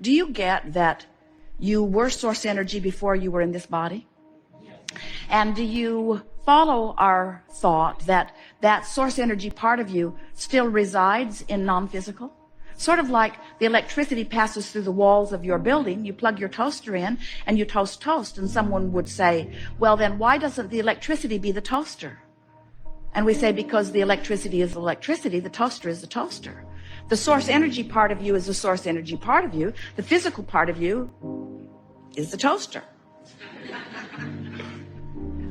Do you get that you were source energy before you were in this body? And do you follow our thought that that source energy part of you still resides in non-physical? Sort of like the electricity passes through the walls of your building. You plug your toaster in and you toast toast. And someone would say, well, then why doesn't the electricity be the toaster? And we say, because the electricity is electricity, the toaster is the toaster. The source energy part of you is the source energy part of you. The physical part of you is the toaster.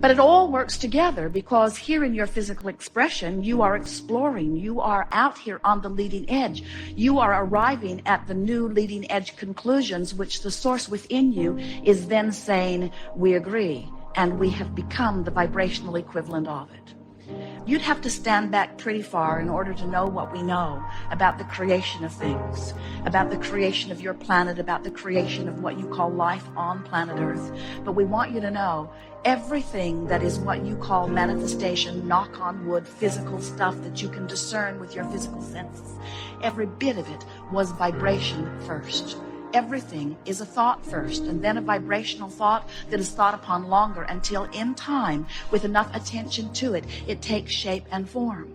But it all works together, because here in your physical expression, you are exploring. You are out here on the leading edge. You are arriving at the new leading edge conclusions, which the source within you is then saying, we agree, and we have become the vibrational equivalent of it. You'd have to stand back pretty far in order to know what we know about the creation of things, about the creation of your planet, about the creation of what you call life on planet Earth. But we want you to know everything that is what you call manifestation, knock on wood, physical stuff that you can discern with your physical senses. Every bit of it was vibration first. Everything is a thought first, and then a vibrational thought that is thought upon longer until in time, with enough attention to it, it takes shape and form.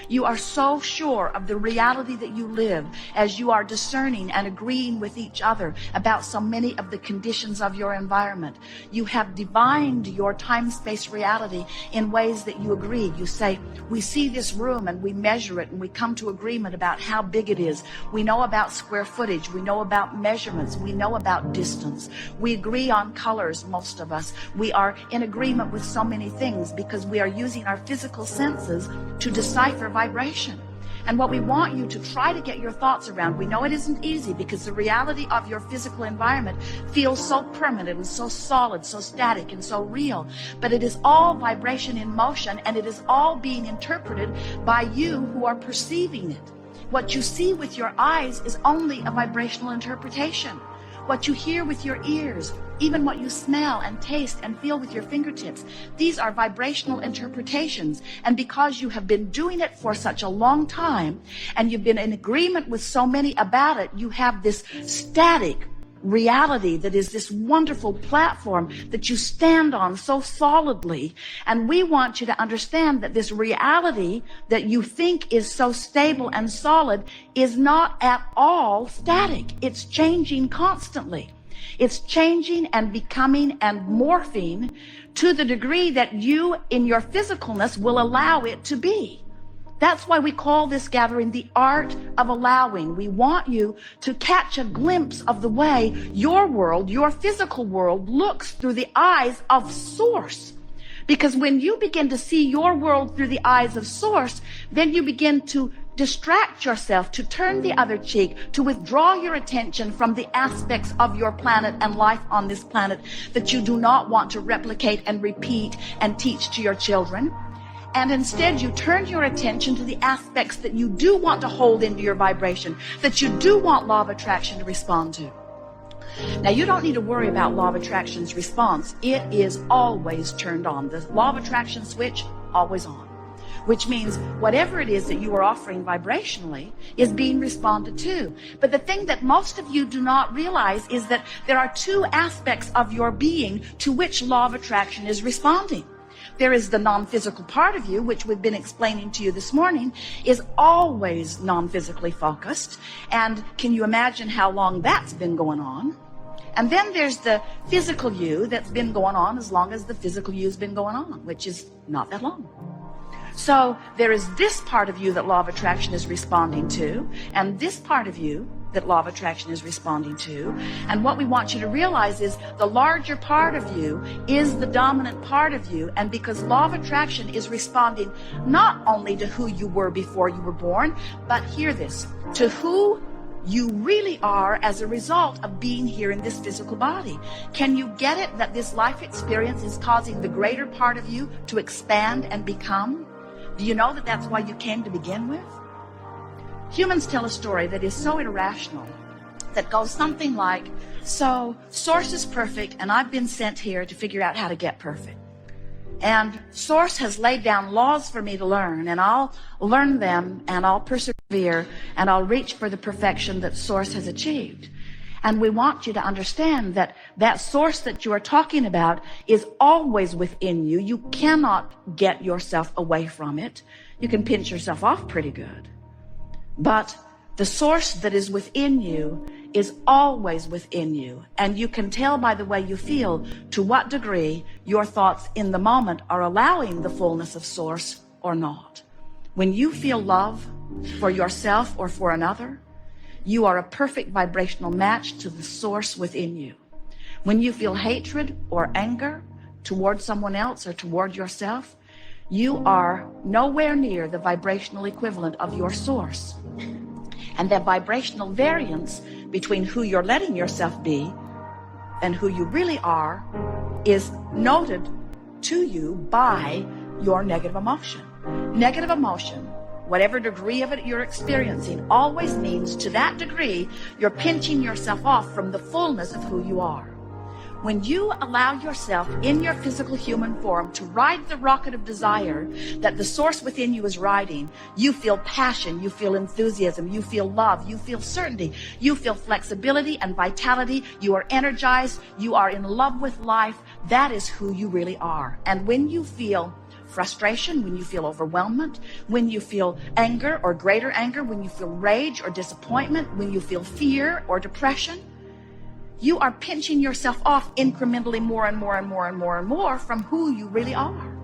You are so sure of the reality that you live as you are discerning and agreeing with each other about so many of the conditions of your environment. You have divined your time-space reality in ways that you agree. You say, we see this room and we measure it and we come to agreement about how big it is. We know about square footage. We know about measurements. We know about distance. We agree on colors, most of us. We are in agreement with so many things because we are using our physical senses to decipher vibration. And what we want you to try to get your thoughts around, we know it isn't easy because the reality of your physical environment feels so permanent and so solid, so static and so real. But it is all vibration in motion, and it is all being interpreted by you who are perceiving it. What you see with your eyes is only a vibrational interpretation. What you hear with your ears, even what you smell and taste and feel with your fingertips, these are vibrational interpretations. And because you have been doing it for such a long time, and you've been in agreement with so many about it, you have this static reality that is this wonderful platform that you stand on so solidly. And we want you to understand that this reality that you think is so stable and solid is not at all static. It's changing constantly. It's changing and becoming and morphing to the degree that you in your physicalness will allow it to be. That's why we call this gathering the art of allowing. We want you to catch a glimpse of the way your world, your physical world, looks through the eyes of Source. Because when you begin to see your world through the eyes of Source, then you begin to distract yourself, to turn the other cheek, to withdraw your attention from the aspects of your planet and life on this planet that you do not want to replicate and repeat and teach to your children. And instead you turn your attention to the aspects that you do want to hold into your vibration, that you do want law of attraction to respond to. Now, you don't need to worry about law of attraction's response. It is always turned on. The law of attraction switch, always on. Which means whatever it is that you are offering vibrationally is being responded to. But the thing that most of you do not realize is that there are two aspects of your being to which law of attraction is responding. There is the non-physical part of you, which we've been explaining to you this morning, is always non-physically focused. And can you imagine how long that's been going on? And then there's the physical you that's been going on as long as the physical you's been going on, which is not that long. So there is this part of you that law of attraction is responding to, and this part of you that law of attraction is responding to. And what we want you to realize is the larger part of you is the dominant part of you. And because law of attraction is responding not only to who you were before you were born, but hear this, to who you really are as a result of being here in this physical body. Can you get it that this life experience is causing the greater part of you to expand and become? Do you know that that's why you came to begin with? Humans tell a story that is so irrational that goes something like, so Source is perfect and I've been sent here to figure out how to get perfect. And Source has laid down laws for me to learn, and I'll learn them and I'll persevere and I'll reach for the perfection that Source has achieved. And we want you to understand that that source that you are talking about is always within you. You cannot get yourself away from it. You can pinch yourself off pretty good. But the source that is within you is always within you. And you can tell by the way you feel to what degree your thoughts in the moment are allowing the fullness of source or not. When you feel love for yourself or for another, you are a perfect vibrational match to the source within you. When you feel hatred or anger toward someone else or toward yourself, you are nowhere near the vibrational equivalent of your source. And the vibrational variance between who you're letting yourself be and who you really are is noted to you by your negative emotion. Negative emotion, whatever degree of it you're experiencing, always means to that degree you're pinching yourself off from the fullness of who you are. When you allow yourself in your physical human form to ride the rocket of desire that the source within you is riding, you feel passion, you feel enthusiasm, you feel love, you feel certainty, you feel flexibility and vitality, you are energized, you are in love with life. That is who you really are. And when you feel frustration, when you feel overwhelmment, when you feel anger or greater anger, when you feel rage or disappointment, when you feel fear or depression, you are pinching yourself off incrementally more and more and more and more and more from who you really are.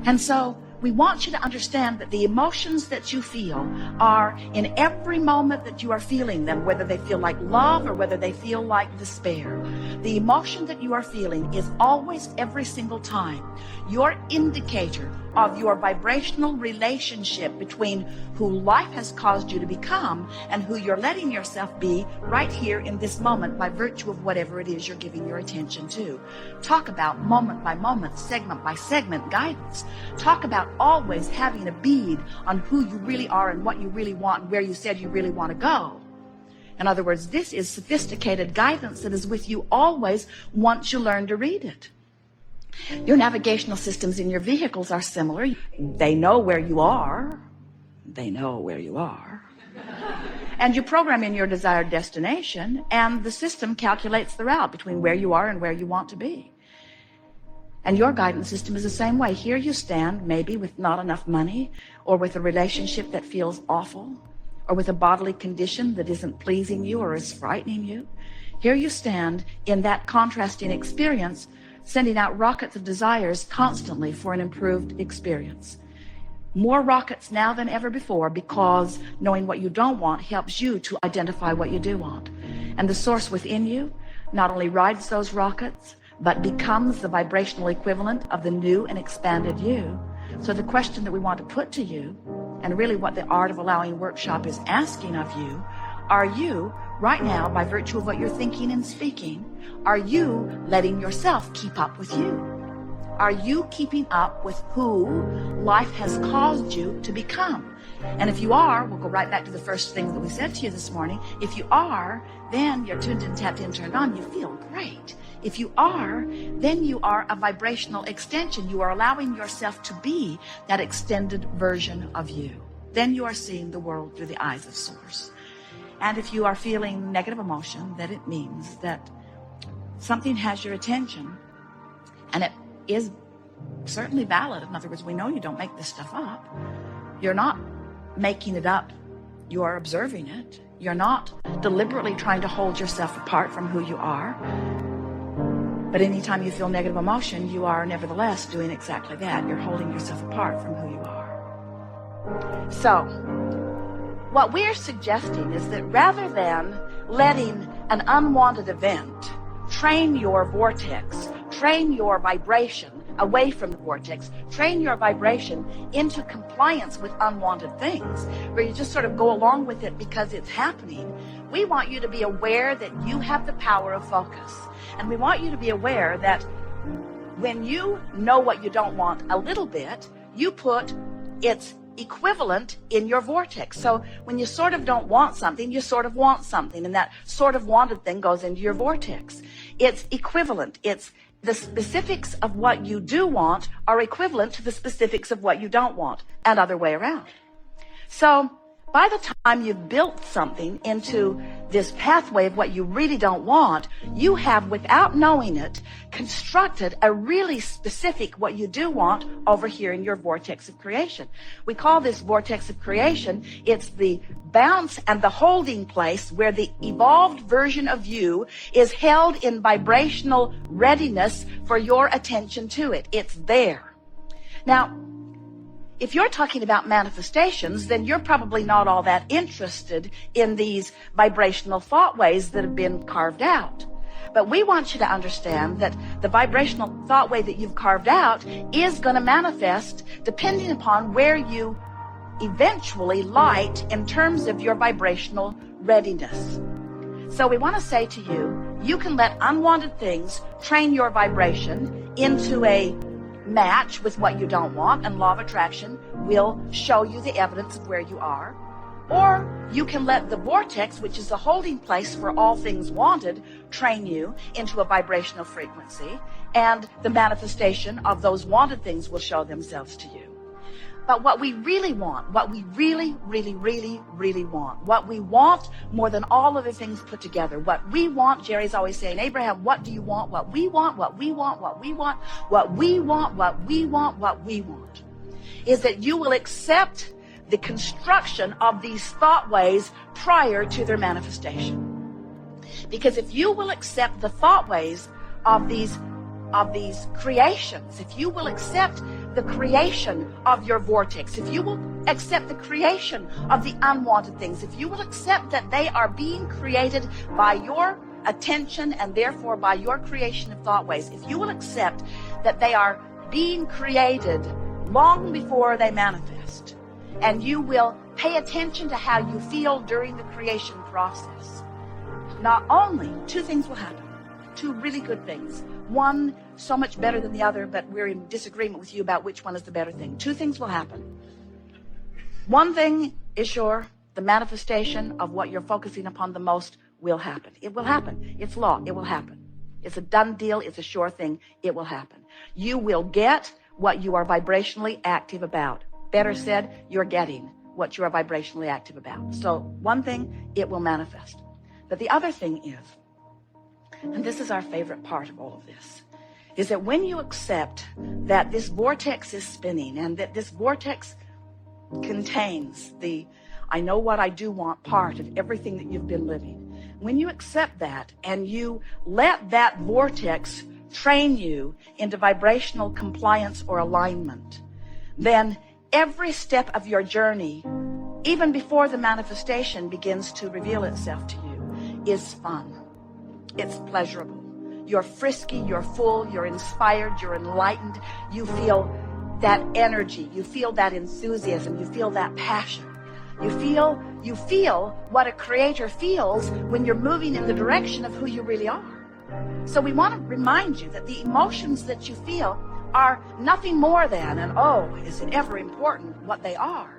And so we want you to understand that the emotions that you feel are in every moment that you are feeling them, whether they feel like love or whether they feel like despair. The emotion that you are feeling is always, every single time, your indicator of your vibrational relationship between who life has caused you to become and who you're letting yourself be right here in this moment by virtue of whatever it is you're giving your attention to. Talk about moment by moment, segment by segment guidance. Talk about always having a bead on who you really are and what you really want and where you said you really want to go. In other words, this is sophisticated guidance that is with you always once you learn to read it. Your navigational systems in your vehicles are similar. They know where you are. They know where you are. And you program in your desired destination, and the system calculates the route between where you are and where you want to be. And your guidance system is the same way. Here you stand, maybe with not enough money, or with a relationship that feels awful, or with a bodily condition that isn't pleasing you or is frightening you. Here you stand in that contrasting experience, sending out rockets of desires constantly for an improved experience. More rockets now than ever before, because knowing what you don't want helps you to identify what you do want. And the source within you not only rides those rockets, but becomes the vibrational equivalent of the new and expanded you. So the question that we want to put to you, and really what the Art of Allowing workshop is asking of you, are you, right now, by virtue of what you're thinking and speaking, are you letting yourself keep up with you? Are you keeping up with who life has caused you to become? And if you are, we'll go right back to the first thing that we said to you this morning. If you are, then you're tuned in, tapped in, turned on. You feel great. If you are, then you are a vibrational extension. You are allowing yourself to be that extended version of you. Then you are seeing the world through the eyes of Source. And if you are feeling negative emotion, then it means that something has your attention, and it is certainly valid. In other words, we know you don't make this stuff up. You're not making it up. You are observing it. You're not deliberately trying to hold yourself apart from who you are. But anytime you feel negative emotion, you are nevertheless doing exactly that. You're holding yourself apart from who you are. So, what we're suggesting is that rather than letting an unwanted event train your vortex, train your vibration away from the vortex, train your vibration into compliance with unwanted things, where you just sort of go along with it because it's happening, we want you to be aware that you have the power of focus. And we want you to be aware that when you know what you don't want a little bit, you put its equivalent in your vortex. So when you sort of don't want something, you sort of want something, and that sort of wanted thing goes into your vortex. It's equivalent. It's the specifics of what you do want are equivalent to the specifics of what you don't want, and other way around. So By the time you've built something into this pathway of what you really don't want, you have, without knowing it, constructed a really specific what you do want over here in your vortex of creation. We call this vortex of creation, it's the bounce and the holding place where the evolved version of you is held in vibrational readiness for your attention to it. It's there. Now, if you're talking about manifestations, then you're probably not all that interested in these vibrational thought ways that have been carved out. But we want you to understand that the vibrational thought way that you've carved out is going to manifest depending upon where you eventually light in terms of your vibrational readiness. So we want to say to you, you can let unwanted things train your vibration into a match with what you don't want, and law of attraction will show you the evidence of where you are. Or you can let the vortex, which is the holding place for all things wanted, train you into a vibrational frequency, and the manifestation of those wanted things will show themselves to you. But what we really want, what we really want, what we want more than all of the things put together, what we want, Jerry's always saying, Abraham, what do you want? What we want, what we want, what we want, what we want, what we want, what we want, is that you will accept the construction of these thought ways prior to their manifestation. Because if you will accept the thought ways of these creations, if you will accept the creation of your vortex, if you will accept the creation of the unwanted things, if you will accept that they are being created by your attention and therefore by your creation of thought ways, if you will accept that they are being created long before they manifest, and you will pay attention to how you feel during the creation process, not only two things will happen, two really good things. One so much better than the other, but we're in disagreement with you about which one is the better thing. Two things will happen. One thing is sure, the manifestation of what you're focusing upon the most will happen. It will happen. It's law. It will happen. It's a done deal. It's a sure thing. It will happen. You will get what you are vibrationally active about. Better said, you're getting what you are vibrationally active about. So one thing, it will manifest. But the other thing is, and this is our favorite part of all of this, is that when you accept that this vortex is spinning and that this vortex contains the I know what I do want part of everything that you've been living, when you accept that and you let that vortex train you into vibrational compliance or alignment, then every step of your journey, even before the manifestation begins to reveal itself to you, is fun. It's pleasurable. You're frisky, you're full, you're inspired, you're enlightened. You feel that energy, you feel that enthusiasm, you feel that passion. You feel what a creator feels when you're moving in the direction of who you really are. So we want to remind you that the emotions that you feel are nothing more than, and oh, is it ever important what they are?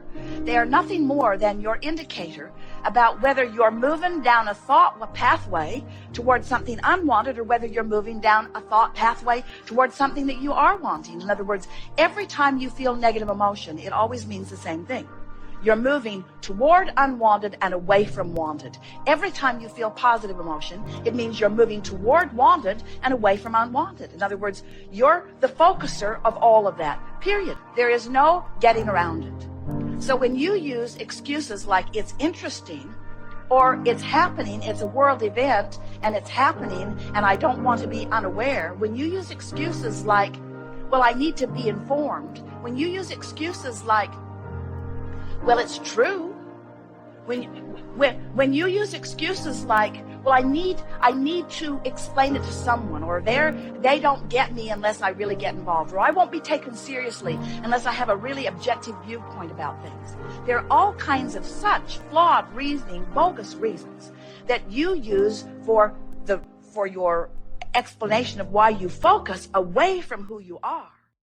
They are nothing more than your indicator about whether you're moving down a thought pathway towards something unwanted or whether you're moving down a thought pathway towards something that you are wanting. In other words, every time you feel negative emotion, it always means the same thing. You're moving toward unwanted and away from wanted. Every time you feel positive emotion, it means you're moving toward wanted and away from unwanted. In other words, you're the focuser of all of that, period. There is no getting around it. So when you use excuses like it's interesting or it's happening, it's a world event and it's happening and I don't want to be unaware, when you use excuses like, well, I need to be informed, when you use excuses like, well, it's true, when you use excuses like, well, I need to explain it to someone, or they don't get me unless I really get involved, or I won't be taken seriously unless I have a really objective viewpoint about things. There are all kinds of such flawed reasoning, bogus reasons that you use for your explanation of why you focus away from who you are.